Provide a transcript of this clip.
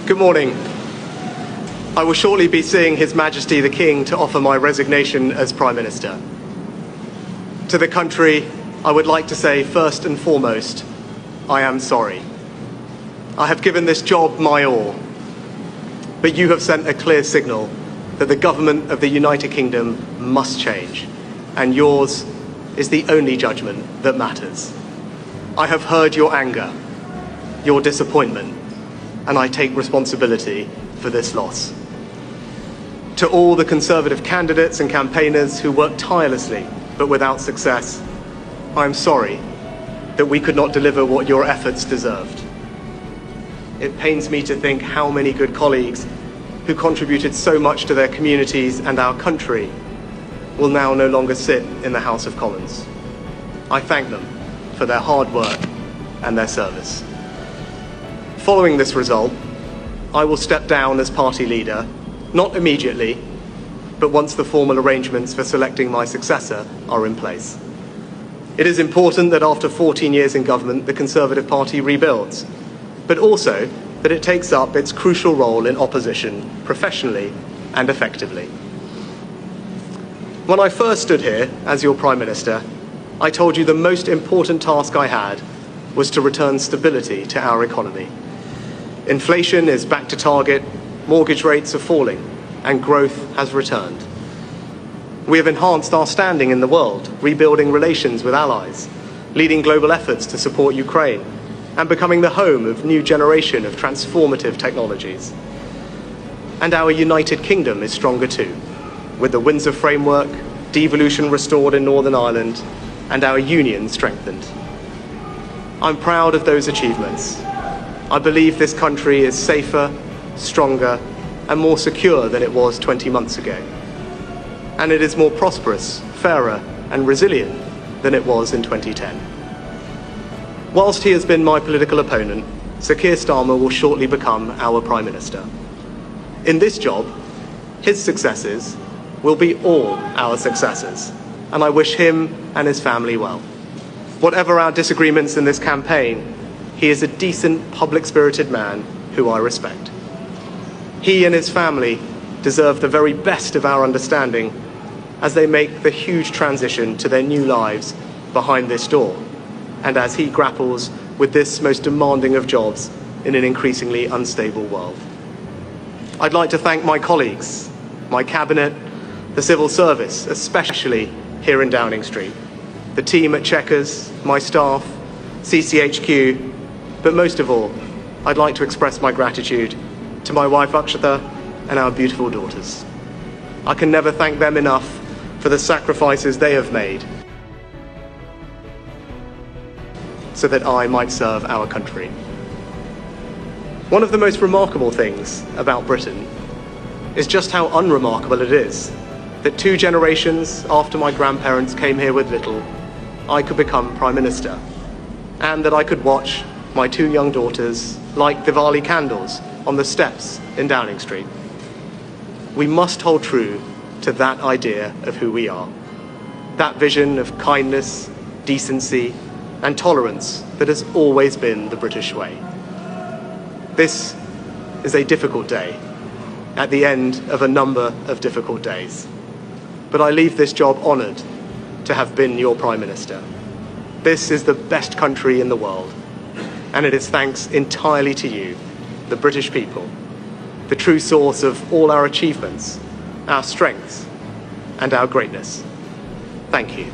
Good morning. I will shortly be seeing His Majesty the King to offer my resignation as Prime Minister. To the country, I would like to say first and foremost, I am sorry. I have given this job my all, but you have sent a clear signal that the government of the United Kingdom must change, and yours is the only judgment that matters. I have heard your anger, your disappointment, and I take responsibility for this loss. To all the Conservative candidates and campaigners who worked tirelessly but without success, I am sorry that we could not deliver what your efforts deserved. It pains me to think how many good colleagues who contributed so much to their communities and our country will now no longer sit in the House of Commons. I thank them for their hard work and their service. Following this result, I will step down as party leader, not immediately, but once the formal arrangements for selecting my successor are in place. It is important that after 14 years in government, the Conservative Party rebuilds, but also that it takes up its crucial role in opposition professionally and effectively. When I first stood here as your Prime Minister, I told you the most important task I had was to return stability to our economy. Inflation is back to target, mortgage rates are falling, and growth has returned. We have enhanced our standing in the world, rebuilding relations with allies, leading global efforts to support Ukraine, and becoming the home of a new generation of transformative technologies. And our United Kingdom is stronger too, with the Windsor Framework, devolution restored in Northern Ireland, and our union strengthened. I'm proud of those achievements. I believe this country is safer, stronger, and more secure than it was 20 months ago. And it is more prosperous, fairer, and resilient than it was in 2010. Whilst he has been my political opponent, Sir Keir Starmer will shortly become our Prime Minister. In this job, his successes will be all our successors, and I wish him and his family well. Whatever our disagreements in this campaign, he is a decent, public-spirited man who I respect. He and his family deserve the very best of our understanding as they make the huge transition to their new lives behind this door, and as he grapples with this most demanding of jobs in an increasingly unstable world. I'd like to thank my colleagues, my cabinet, the civil service, especially here in Downing Street, the team at Chequers, my staff, CCHQ, but most of all, I'd like to express my gratitude to my wife Akshata and our beautiful daughters. I can never thank them enough for the sacrifices they have made so that I might serve our country. One of the most remarkable things about Britain is just how unremarkable it is that 2 generations after my grandparents came here with little, I could become Prime Minister, and that I could watch my 2 young daughters light Diwali candles on the steps in Downing Street. We must hold true to that idea of who we are, that vision of kindness, decency, and tolerance that has always been the British way. This is a difficult day, at the end of a number of difficult days. But I leave this job honoured to have been your Prime Minister. This is the best country in the world, and it is thanks entirely to you, the British people, the true source of all our achievements, our strengths, and our greatness. Thank you.